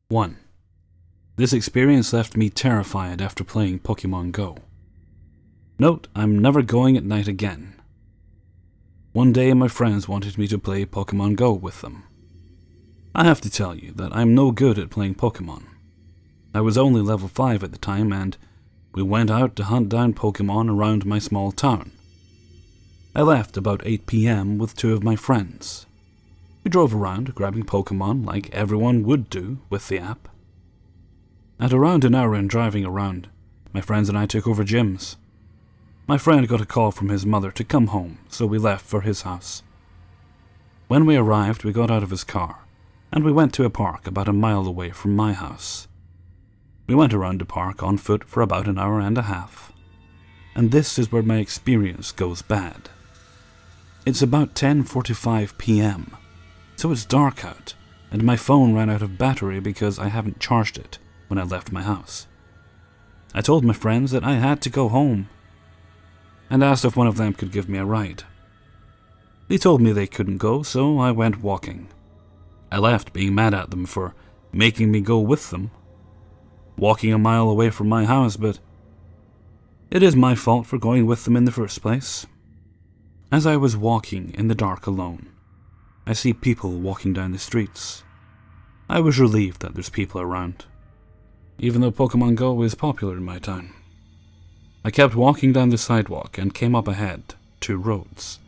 1. This experience left me terrified after playing Pokemon Go. Note, I'm never going at night again. One day my friends wanted me to play Pokemon Go with them. I have to tell you that I'm no good at playing Pokemon. I was only level 5 at the time, and we went out to hunt down Pokemon around my small town. I left about 8 p.m. with 2 of my friends. We drove around grabbing Pokemon like everyone would do with the app. At around an hour in driving around, my friends and I took over gyms. My friend got a call from his mother to come home, so we left for his house. When we arrived, we got out of his car, and we went to a park about a mile away from my house. We went around the park on foot for about an hour and a half. And this is where my experience goes bad. It's about 10:45 p.m., so it's dark out, and my phone ran out of battery because I haven't charged it when I left my house. I told my friends that I had to go home, and asked if one of them could give me a ride. They told me they couldn't go, so I went walking. I left being mad at them for making me go with them, walking a mile away from my house, but it is my fault for going with them in the first place. As I was walking in the dark alone, I see people walking down the streets. I was relieved that there's people around, even though Pokemon Go is popular in my town. I kept walking down the sidewalk and came up ahead 2 roads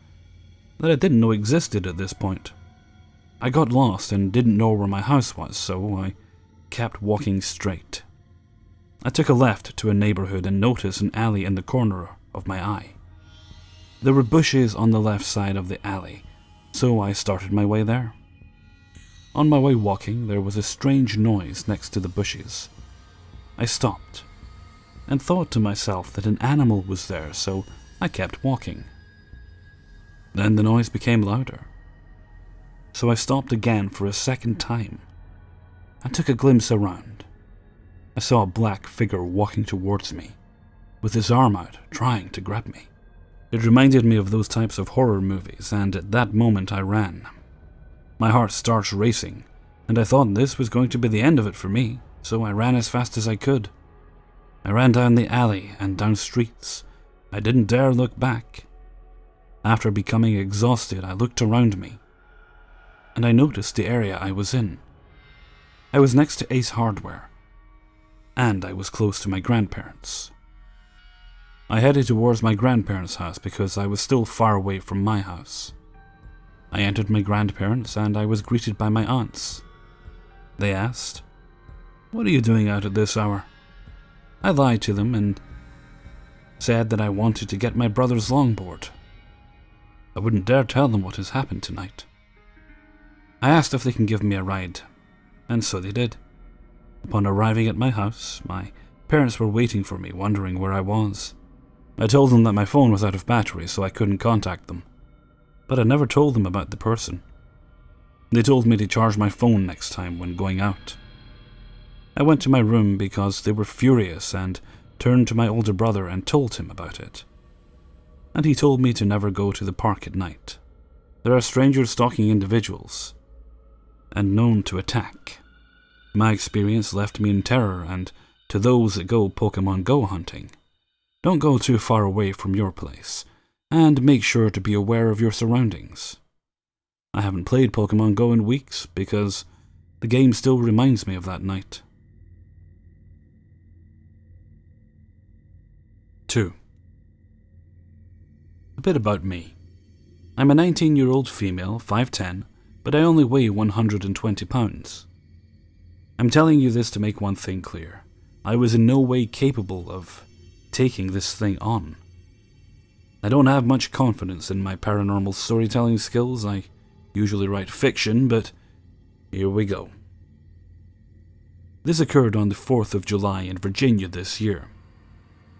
that I didn't know existed at this point. I got lost and didn't know where my house was, so I kept walking straight. I took a left to a neighborhood and noticed an alley in the corner of my eye. There were bushes on the left side of the alley, so I started my way there. On my way walking, there was a strange noise next to the bushes. I stopped and thought to myself that an animal was there, so I kept walking. Then the noise became louder, so I stopped again for a second time. I took a glimpse around. I saw a black figure walking towards me, with his arm out, trying to grab me. It reminded me of those types of horror movies, and at that moment I ran. My heart starts racing, and I thought this was going to be the end of it for me, so I ran as fast as I could. I ran down the alley and down streets. I didn't dare look back. After becoming exhausted, I looked around me, and I noticed the area I was in. I was next to Ace Hardware, and I was close to my grandparents. I headed towards my grandparents' house because I was still far away from my house. I entered my grandparents, and I was greeted by my aunts. They asked, "What are you doing out at this hour?" I lied to them and said that I wanted to get my brother's longboard. I wouldn't dare tell them what has happened tonight. I asked if they can give me a ride, and so they did. Upon arriving at my house, my parents were waiting for me, wondering where I was. I told them that my phone was out of battery, so I couldn't contact them, but I never told them about the person. They told me to charge my phone next time when going out. I went to my room because they were furious and turned to my older brother and told him about it. And he told me to never go to the park at night. There are strangers stalking individuals and known to attack. My experience left me in terror, and to those that go Pokemon Go hunting, don't go too far away from your place, and make sure to be aware of your surroundings. I haven't played Pokemon Go in weeks because the game still reminds me of that night. 2. A bit about me. I'm a 19-year-old female, 5'10", but I only weigh 120 pounds. I'm telling you this to make one thing clear. I was in no way capable of taking this thing on. I don't have much confidence in my paranormal storytelling skills. I usually write fiction, but here we go. This occurred on the 4th of July in Virginia this year.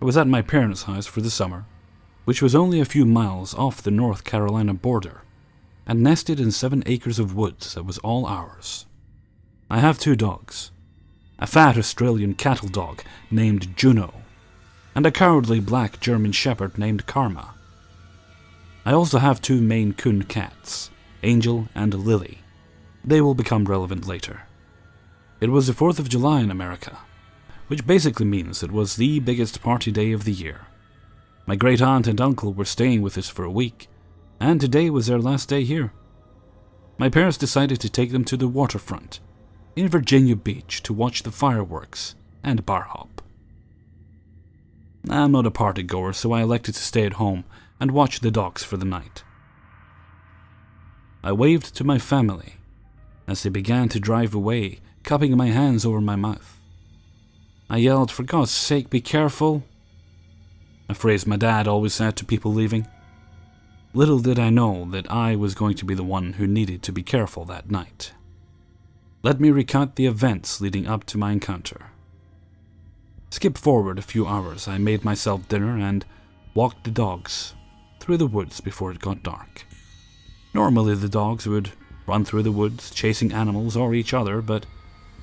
I was at my parents' house for the summer, which was only a few miles off the North Carolina border, and nested in 7 acres of woods that was all ours. I have 2 dogs, a fat Australian cattle dog named Juno, and a cowardly black German shepherd named Karma. I also have 2 Maine Coon cats, Angel and Lily. They will become relevant later. It was the 4th of July in America, which basically means it was the biggest party day of the year. My great aunt and uncle were staying with us for a week, and today was their last day here. My parents decided to take them to the waterfront in Virginia Beach to watch the fireworks and bar hop. I'm not a party goer, so I elected to stay at home and watch the dogs for the night. I waved to my family as they began to drive away, cupping my hands over my mouth. I yelled, "For God's sake, be careful," a phrase my dad always said to people leaving. Little did I know that I was going to be the one who needed to be careful that night. Let me recount the events leading up to my encounter. Skip forward a few hours, I made myself dinner and walked the dogs through the woods before it got dark. Normally the dogs would run through the woods, chasing animals or each other, but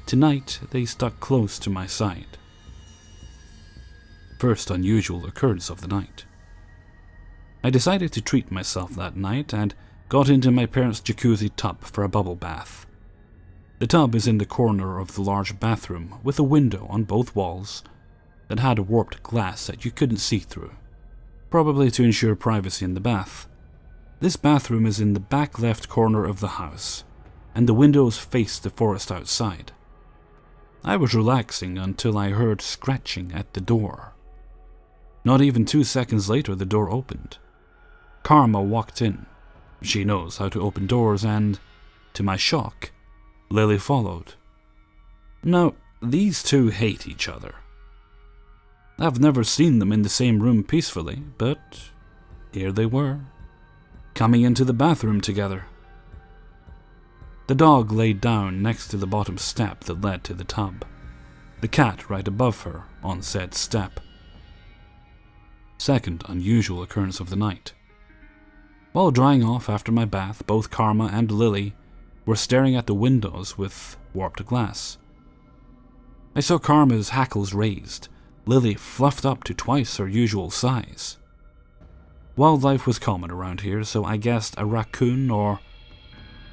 tonight they stuck close to my side. First unusual occurrence of the night. I decided to treat myself that night and got into my parents' jacuzzi tub for a bubble bath. The tub is in the corner of the large bathroom with a window on both walls that had a warped glass that you couldn't see through, probably to ensure privacy in the bath. This bathroom is in the back left corner of the house, and the windows face the forest outside. I was relaxing until I heard scratching at the door. Not even 2 seconds later, the door opened. Karma walked in. She knows how to open doors, and, to my shock, Lily followed. Now, these two hate each other. I've never seen them in the same room peacefully, but here they were, coming into the bathroom together. The dog laid down next to the bottom step that led to the tub, the cat right above her on said step. Second unusual occurrence of the night. While drying off after my bath, both Karma and Lily were staring at the windows with warped glass. I saw Karma's hackles raised, Lily fluffed up to twice her usual size. Wildlife was common around here, so I guessed a raccoon or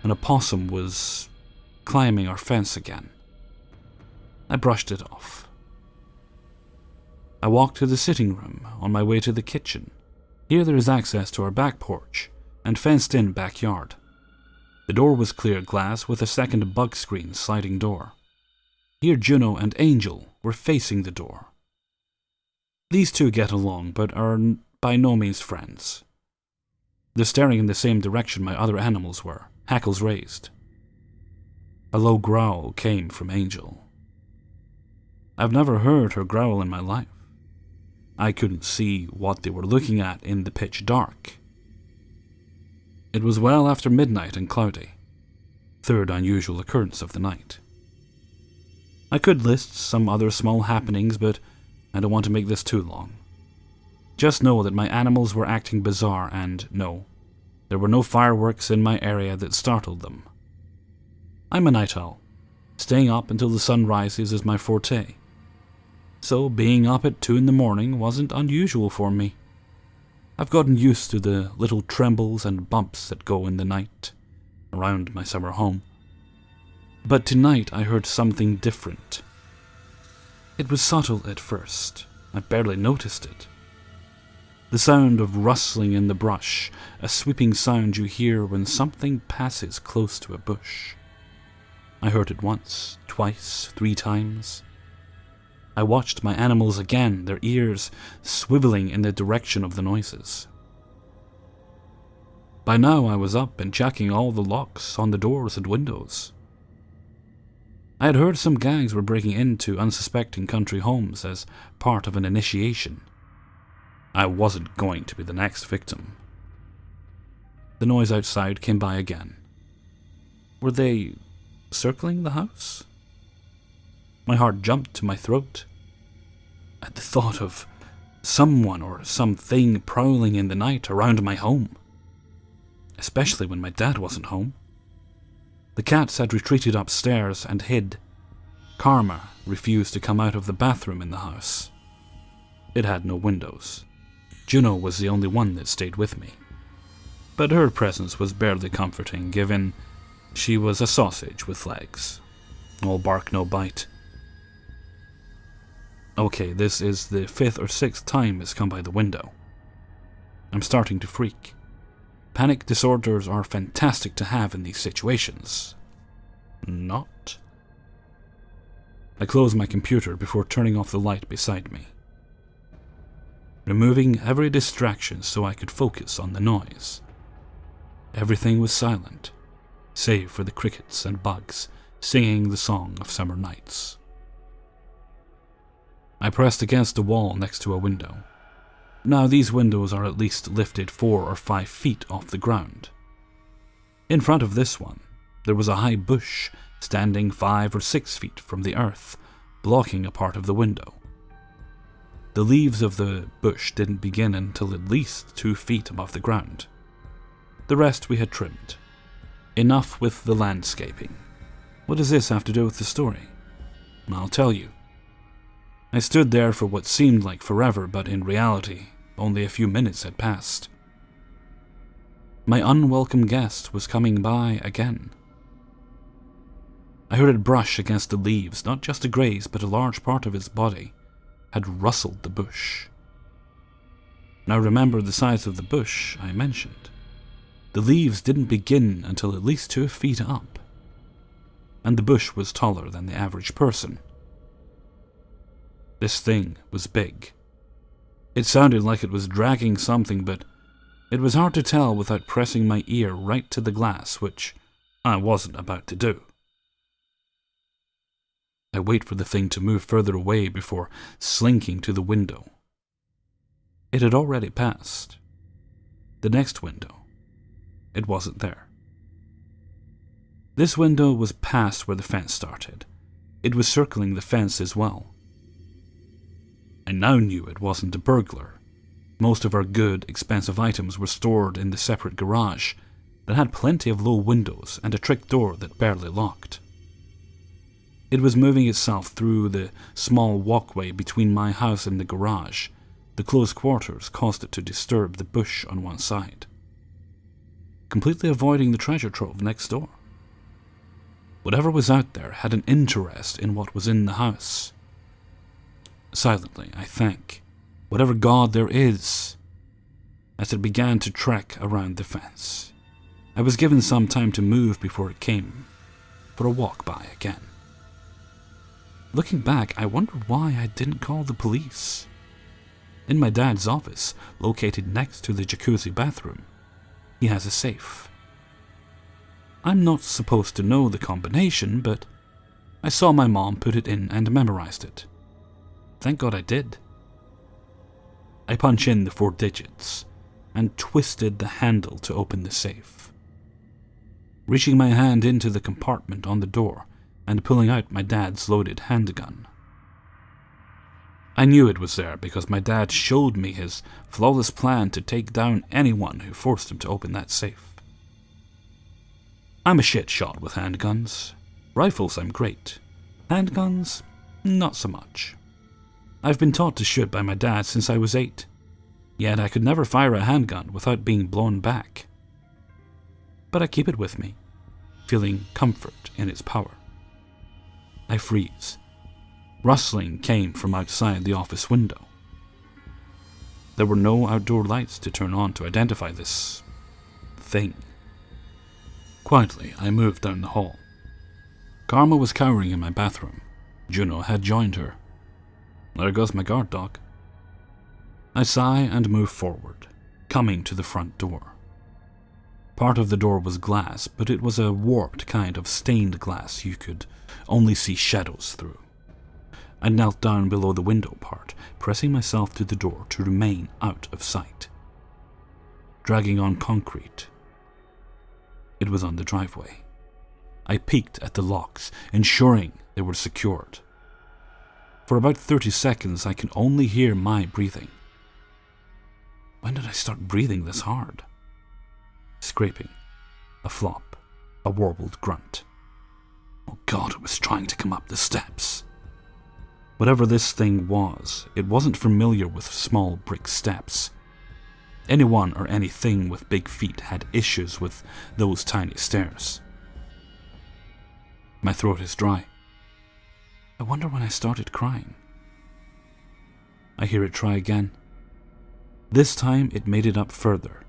an opossum was climbing our fence again. I brushed it off. I walked to the sitting room on my way to the kitchen. Here there is access to our back porch and fenced-in backyard. The door was clear glass with a second bug screen sliding door. Here Juno and Angel were facing the door. These two get along, but are by no means friends. They're staring in the same direction my other animals were, hackles raised. A low growl came from Angel. I've never heard her growl in my life. I couldn't see what they were looking at in the pitch dark. It was well after midnight and cloudy. Third unusual occurrence of the night. I could list some other small happenings, but I don't want to make this too long. Just know that my animals were acting bizarre, and no, there were no fireworks in my area that startled them. I'm a night owl. Staying up until the sun rises is my forte. So being up at 2 a.m. wasn't unusual for me. I've gotten used to the little trembles and bumps that go in the night around my summer home. But tonight I heard something different. It was subtle at first. I barely noticed it. The sound of rustling in the brush, a sweeping sound you hear when something passes close to a bush. I heard it once, twice, 3 times. I watched my animals again, their ears swiveling in the direction of the noises. By now I was up and checking all the locks on the doors and windows. I had heard some gangs were breaking into unsuspecting country homes as part of an initiation. I wasn't going to be the next victim. The noise outside came by again. Were they circling the house? My heart jumped to my throat at the thought of someone or something prowling in the night around my home, especially when my dad wasn't home. The cats had retreated upstairs and hid. Karma refused to come out of the bathroom in the house. It had no windows. Juno was the only one that stayed with me. But her presence was barely comforting, given she was a sausage with legs. All bark, no bite. Okay, this is the 5th or 6th time it's come by the window. I'm starting to freak. Panic disorders are fantastic to have in these situations. Not. I close my computer before turning off the light beside me, removing every distraction so I could focus on the noise. Everything was silent, save for the crickets and bugs singing the song of summer nights. I pressed against the wall next to a window. Now these windows are at least lifted 4 or 5 feet off the ground. In front of this one, there was a high bush standing 5 or 6 feet from the earth, blocking a part of the window. The leaves of the bush didn't begin until at least 2 feet above the ground. The rest we had trimmed. Enough with the landscaping. What does this have to do with the story? I'll tell you. I stood there for what seemed like forever, but in reality, only a few minutes had passed. My unwelcome guest was coming by again. I heard it brush against the leaves, not just to graze, but a large part of its body had rustled the bush. Now remember the size of the bush I mentioned. The leaves didn't begin until at least 2 feet up, and the bush was taller than the average person. This thing was big. It sounded like it was dragging something, but it was hard to tell without pressing my ear right to the glass, which I wasn't about to do. I wait for the thing to move further away before slinking to the window. It had already passed. The next window. It wasn't there. This window was past where the fence started. It was circling the fence as well. I now knew it wasn't a burglar. Most of our good, expensive items were stored in the separate garage that had plenty of low windows and a trick door that barely locked. It was moving itself through the small walkway between my house and the garage. The close quarters caused it to disturb the bush on one side, completely avoiding the treasure trove next door. Whatever was out there had an interest in what was in the house. Silently, I thank whatever god there is, as it began to trek around the fence. I was given some time to move before it came for a walk by again. Looking back, I wondered why I didn't call the police. In my dad's office, located next to the jacuzzi bathroom, he has a safe. I'm not supposed to know the combination, but I saw my mom put it in and memorized it. Thank God I did. I punch in the 4 digits and twisted the handle to open the safe, reaching my hand into the compartment on the door and pulling out my dad's loaded handgun. I knew it was there because my dad showed me his flawless plan to take down anyone who forced him to open that safe. I'm a shit shot with handguns. Rifles I'm great. Handguns, not so much. I've been taught to shoot by my dad since I was 8, yet I could never fire a handgun without being blown back. But I keep it with me, feeling comfort in its power. I freeze. Rustling came from outside the office window. There were no outdoor lights to turn on to identify this thing. Quietly, I moved down the hall. Karma was cowering in my bathroom. Juno had joined her. There goes my guard dog. I sigh and move forward, coming to the front door. Part of the door was glass, but it was a warped kind of stained glass you could only see shadows through. I knelt down below the window part, pressing myself to the door to remain out of sight. Dragging on concrete. It was on the driveway. I peeked at the locks, ensuring they were secured. For about 30 seconds, I can only hear my breathing. When did I start breathing this hard? Scraping, a flop, a warbled grunt. Oh God, it was trying to come up the steps. Whatever this thing was, it wasn't familiar with small brick steps. Anyone or anything with big feet had issues with those tiny stairs. My throat is dry. I wonder when I started crying. I hear it try again. This time it made it up further.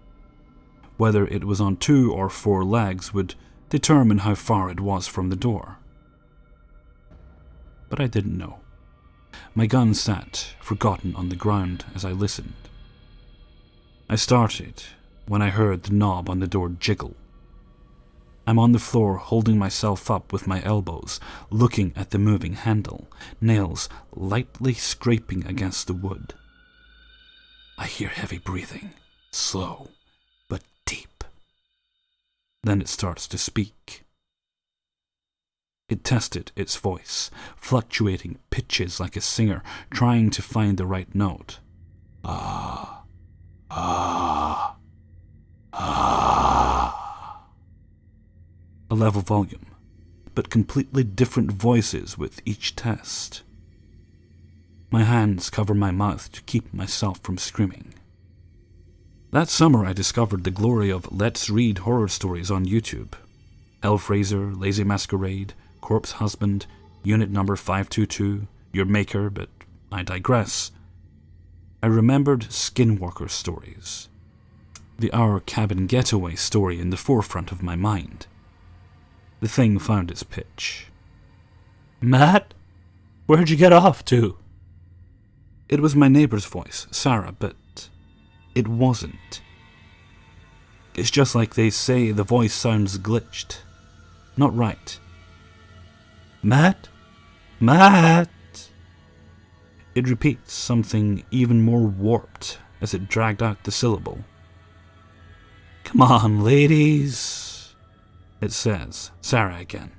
Whether it was on 2 or 4 legs would determine how far it was from the door. But I didn't know. My gun sat, forgotten, on the ground as I listened. I started when I heard the knob on the door jiggle. I'm on the floor holding myself up with my elbows, looking at the moving handle, nails lightly scraping against the wood. I hear heavy breathing, slow but deep. Then it starts to speak. It tested its voice, fluctuating pitches like a singer trying to find the right note. Ah, ah, ah. A level volume, but completely different voices with each test. My hands cover my mouth to keep myself from screaming. That summer I discovered the glory of Let's Read horror stories on YouTube. Hellraiser, Lazy Masquerade, Corpse Husband, Unit Number 522, Your Maker, but I digress. I remembered Skinwalker stories. The Our Cabin Getaway story in the forefront of my mind. The thing found its pitch. "Matt, where'd you get off to?" It was my neighbor's voice, Sarah, but it wasn't. It's just like they say the voice sounds glitched. Not right. "Matt? Matt?" It repeats something even more warped as it dragged out the syllable. "Come on, ladies," it says, Sarah again.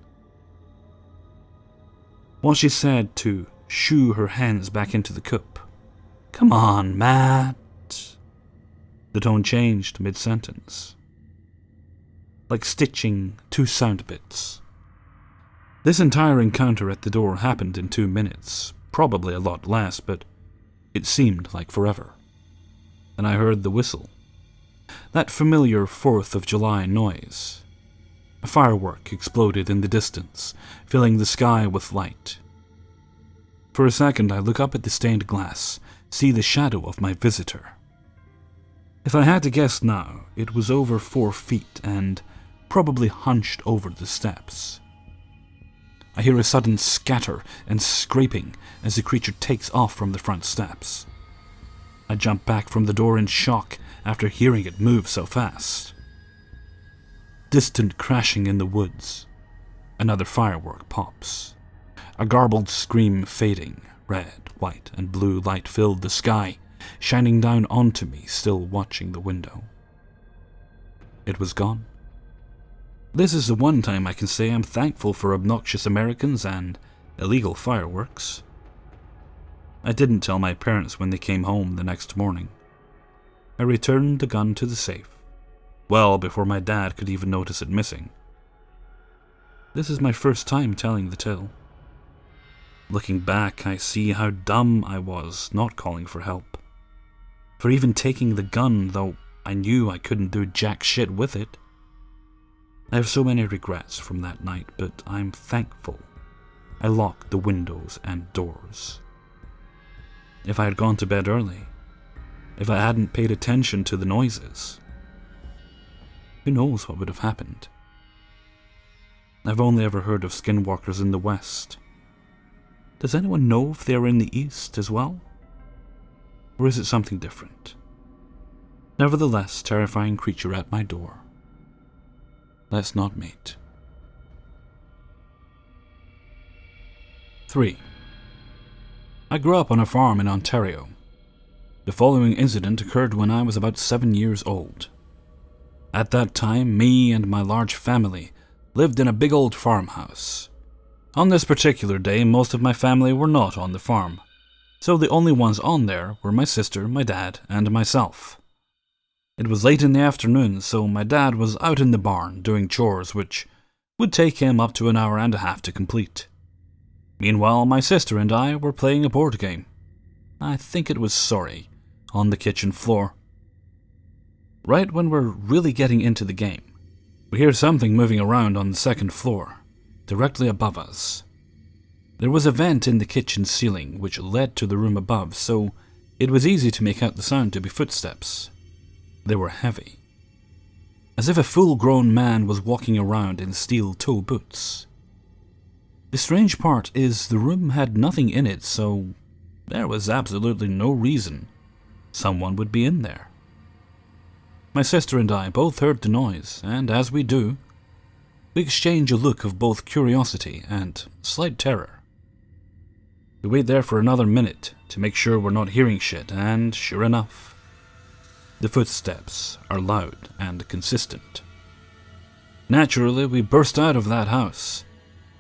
Well, she said to shoo her hands back into the cup. "Come on, Matt." The tone changed mid-sentence, like stitching 2 sound bits. This entire encounter at the door happened in 2 minutes, probably a lot less, but it seemed like forever. And I heard the whistle. That familiar 4th of July noise. A firework exploded in the distance, filling the sky with light. For a second I look up at the stained glass, see the shadow of my visitor. If I had to guess now, it was over 4 feet and probably hunched over the steps. I hear a sudden scatter and scraping as the creature takes off from the front steps. I jump back from the door in shock after hearing it move so fast. Distant crashing in the woods. Another firework pops. A garbled scream fading. Red, white, and blue light filled the sky, shining down onto me, still watching the window. It was gone. This is the one time I can say I'm thankful for obnoxious Americans and illegal fireworks. I didn't tell my parents when they came home the next morning. I returned the gun to the safe, well before my dad could even notice it missing. This is my first time telling the tale. Looking back, I see how dumb I was not calling for help. For even taking the gun, though I knew I couldn't do jack shit with it. I have so many regrets from that night, but I'm thankful I locked the windows and doors. If I had gone to bed early, if I hadn't paid attention to the noises, who knows what would have happened? I've only ever heard of skinwalkers in the West. Does anyone know if they are in the East as well? Or is it something different? Nevertheless, terrifying creature at my door. Let's not meet. 3. I grew up on a farm in Ontario. The following incident occurred when I was about 7 years old. At that time, me and my large family lived in a big old farmhouse. On this particular day, most of my family were not on the farm, so the only ones on there were my sister, my dad, and myself. It was late in the afternoon, so my dad was out in the barn doing chores, which would take him up to an hour and a half to complete. Meanwhile, my sister and I were playing a board game. I think it was Sorry, on the kitchen floor. Right when we're really getting into the game, we hear something moving around on the second floor, directly above us. There was a vent in the kitchen ceiling which led to the room above, so it was easy to make out the sound to be footsteps. They were heavy, as if a full-grown man was walking around in steel toe boots. The strange part is the room had nothing in it, so there was absolutely no reason someone would be in there. My sister and I both heard the noise, and as we do, we exchange a look of both curiosity and slight terror. We wait there for another minute to make sure we're not hearing shit, and sure enough, the footsteps are loud and consistent. Naturally, we burst out of that house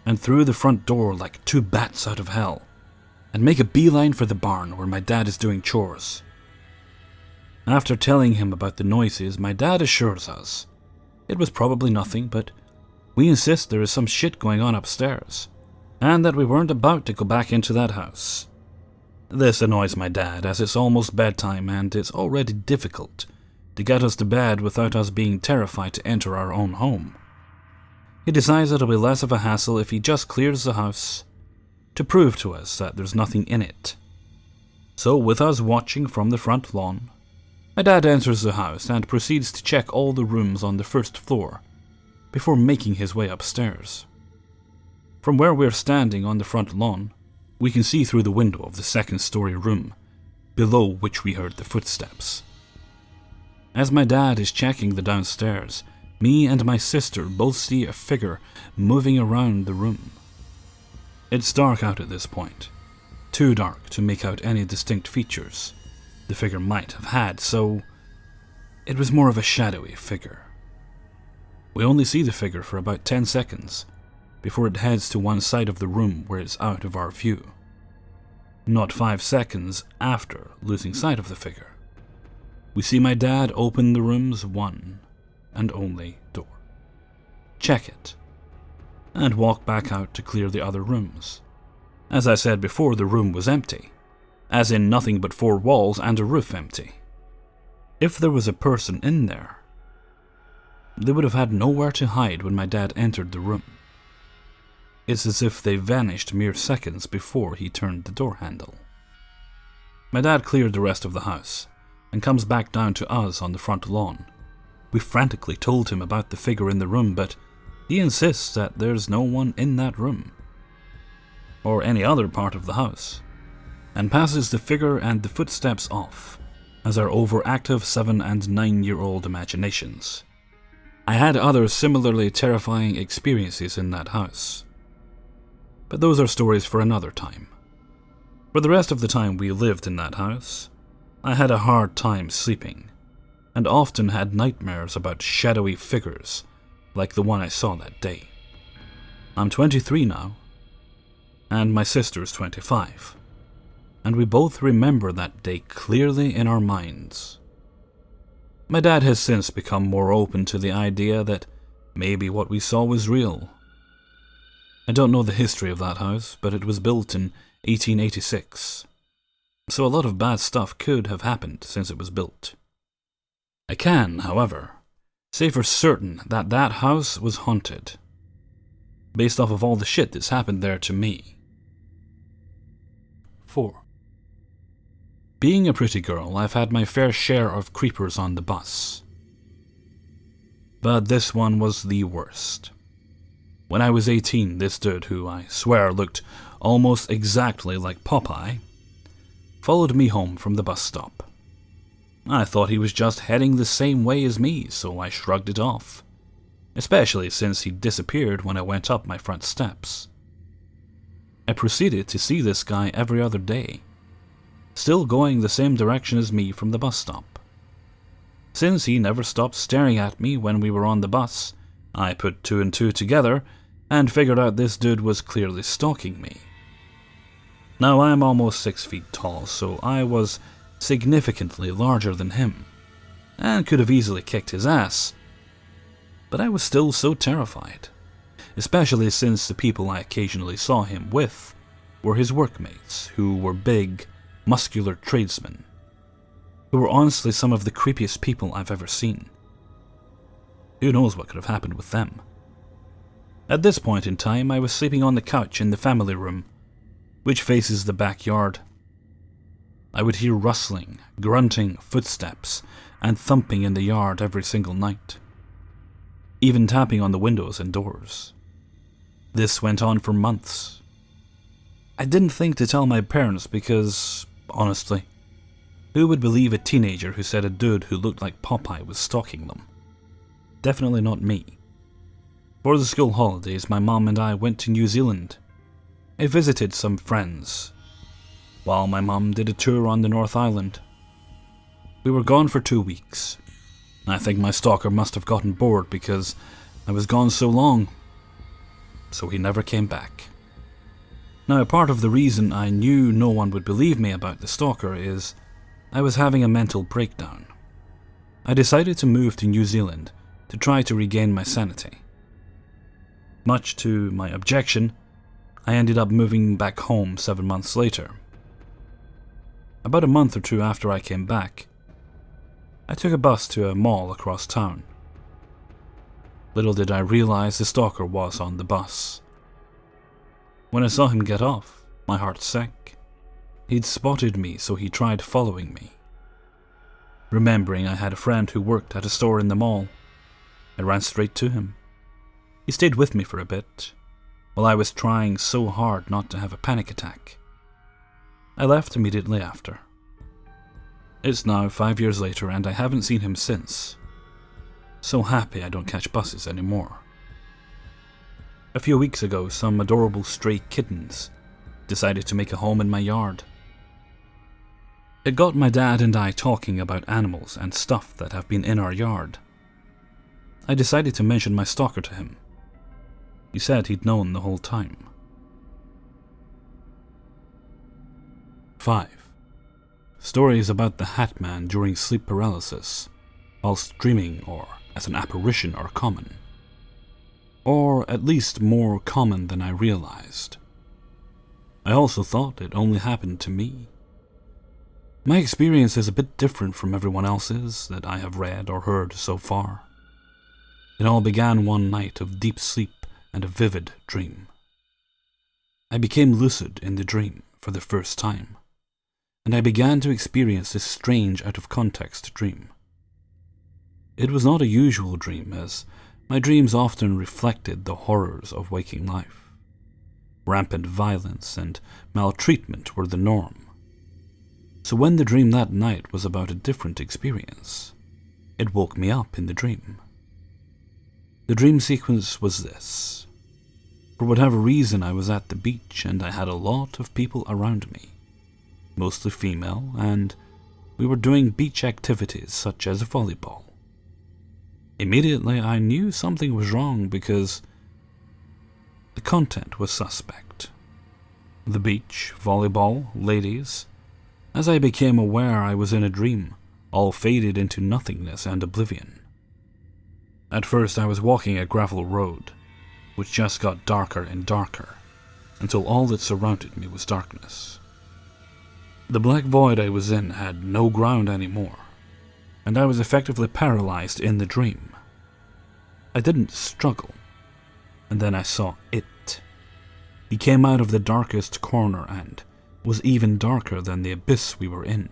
and through the front door like two bats out of hell, and make a beeline for the barn where my dad is doing chores. After telling him about the noises, my dad assures us it was probably nothing, but we insist there is some shit going on upstairs, and that we weren't about to go back into that house. This annoys my dad, as it's almost bedtime and it's already difficult to get us to bed without us being terrified to enter our own home. He decides it'll be less of a hassle if he just clears the house to prove to us that there's nothing in it. So, with us watching from the front lawn, my dad enters the house and proceeds to check all the rooms on the first floor before making his way upstairs. From where we're standing on the front lawn, we can see through the window of the second-story room, below which we heard the footsteps. As my dad is checking the downstairs, me and my sister both see a figure moving around the room. It's dark out at this point, too dark to make out any distinct features the figure might have had, so it was more of a shadowy figure. We only see the figure for about 10 seconds, before it heads to one side of the room where it's out of our view. Not 5 seconds after losing sight of the figure, we see my dad open the room's one and only door, check it, and walk back out to clear the other rooms. As I said before, the room was empty, as in nothing but 4 walls and a roof empty. If there was a person in there, they would have had nowhere to hide when my dad entered the room. It's as if they vanished mere seconds before he turned the door handle. My dad cleared the rest of the house and comes back down to us on the front lawn. We frantically told him about the figure in the room, but he insists that there's no one in that room, or any other part of the house, and passes the figure and the footsteps off as our overactive 7- and 9-year-old imaginations. I had other similarly terrifying experiences in that house, but those are stories for another time. For the rest of the time we lived in that house, I had a hard time sleeping, and often had nightmares about shadowy figures like the one I saw that day. I'm 23 now, and my sister's 25, and we both remember that day clearly in our minds. My dad has since become more open to the idea that maybe what we saw was real. I don't know the history of that house, but it was built in 1886, so a lot of bad stuff could have happened since it was built. I can, however, say for certain that that house was haunted, based off of all the shit that's happened there to me. 4. Being a pretty girl, I've had my fair share of creepers on the bus, but this one was the worst. When I was 18, this dude, who I swear looked almost exactly like Popeye, followed me home from the bus stop. I thought he was just heading the same way as me, so I shrugged it off, especially since he disappeared when I went up my front steps. I proceeded to see this guy every other day, still going the same direction as me from the bus stop. Since he never stopped staring at me when we were on the bus, I put 2 and 2 together and figured out this dude was clearly stalking me. Now I'm almost 6 feet tall, so I was significantly larger than him, and could have easily kicked his ass, but I was still so terrified, especially since the people I occasionally saw him with were his workmates, who were big, muscular tradesmen, who were honestly some of the creepiest people I've ever seen. Who knows what could have happened with them? At this point in time, I was sleeping on the couch in the family room which faces the backyard. I would hear rustling, grunting, footsteps, and thumping in the yard every single night, even tapping on the windows and doors. This went on for months. I didn't think to tell my parents because, honestly, who would believe a teenager who said a dude who looked like Popeye was stalking them? Definitely not me. For the school holidays, my mom and I went to New Zealand. I visited some friends, while my mom did a tour on the North Island. We were gone for 2 weeks. I think my stalker must have gotten bored because I was gone so long, so he never came back. Now, part of the reason I knew no one would believe me about the stalker is I was having a mental breakdown. I decided to move to New Zealand to try to regain my sanity. Much to my objection, I ended up moving back home 7 months later. About a month or two after I came back, I took a bus to a mall across town. Little did I realize the stalker was on the bus. When I saw him get off, my heart sank. He'd spotted me, so he tried following me. Remembering I had a friend who worked at a store in the mall, I ran straight to him. He stayed with me for a bit, while I was trying so hard not to have a panic attack. I left immediately after. It's now 5 years later and I haven't seen him since. So happy I don't catch buses anymore. A few weeks ago, some adorable stray kittens decided to make a home in my yard. It got my dad and I talking about animals and stuff that have been in our yard. I decided to mention my stalker to him. He said he'd known the whole time. 5. Stories about the Hat Man during sleep paralysis, whilst dreaming or as an apparition are common. Or at least more common than I realized. I also thought it only happened to me. My experience is a bit different from everyone else's that I have read or heard so far. It all began one night of deep sleep and a vivid dream. I became lucid in the dream for the first time, and I began to experience this strange out-of-context dream. It was not a usual dream, as my dreams often reflected the horrors of waking life. Rampant violence and maltreatment were the norm. So when the dream that night was about a different experience, it woke me up in the dream. The dream sequence was this. For whatever reason, I was at the beach and I had a lot of people around me, mostly female, and we were doing beach activities such as volleyball. Immediately, I knew something was wrong because the content was suspect. The beach, volleyball, ladies. As I became aware I was in a dream, all faded into nothingness and oblivion. At first, I was walking a gravel road, which just got darker and darker, until all that surrounded me was darkness. The black void I was in had no ground anymore, and I was effectively paralyzed in the dream. I didn't struggle, and then I saw it. He came out of the darkest corner and was even darker than the abyss we were in.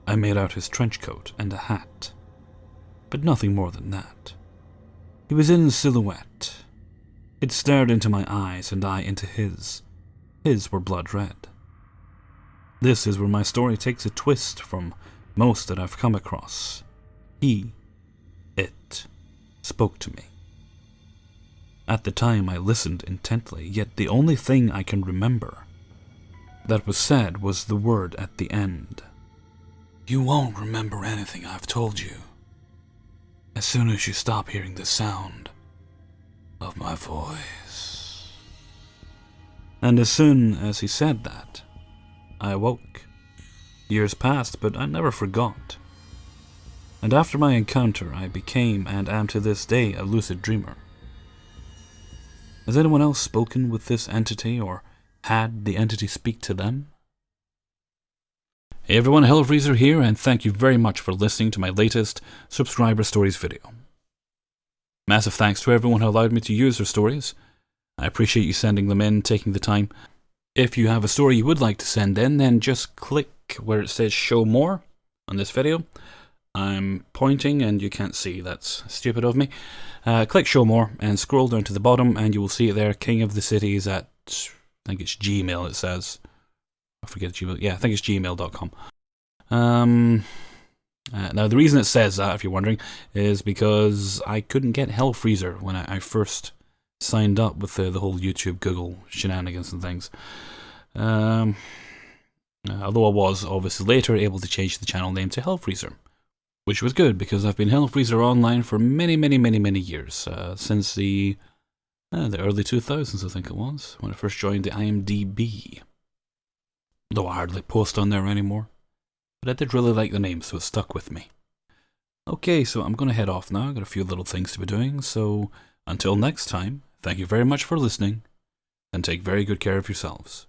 I made out his trench coat and a hat, but nothing more than that. He was in silhouette. It stared into my eyes and I into his. His were blood red. This is where my story takes a twist from most that I've come across. It, spoke to me. At the time I listened intently, yet the only thing I can remember that was said was the word at the end. You won't remember anything I've told you as soon as you stop hearing the sound of my voice. And as soon as he said that, I awoke. Years passed, but I never forgot. And after my encounter, I became and am to this day a lucid dreamer. Has anyone else spoken with this entity or had the entity speak to them? Hey everyone, Hellfreezer here, and thank you very much for listening to my latest Subscriber Stories video. Massive thanks to everyone who allowed me to use their stories. I appreciate you sending them in, taking the time. If you have a story you would like to send in, then just click where it says show more on this video. I'm pointing and you can't see, that's stupid of me. Click show more and scroll down to the bottom and you will see it there, King of the Cities at, I think it's Gmail it says. I forget Gmail, yeah, I think it's gmail.com. Now the reason it says that, if you're wondering, is because I couldn't get Hellfreezer when I first signed up with the whole YouTube Google shenanigans and things. Although I was obviously later able to change the channel name to Hellfreezer, which was good because I've been Hellfreezer online for many years, since the early 2000s, I think it was, when I first joined the IMDb. Though I hardly post on there anymore. But I did really like the name, so it stuck with me. Okay, so I'm going to head off now. I've got a few little things to be doing, so until next time, thank you very much for listening, and take very good care of yourselves.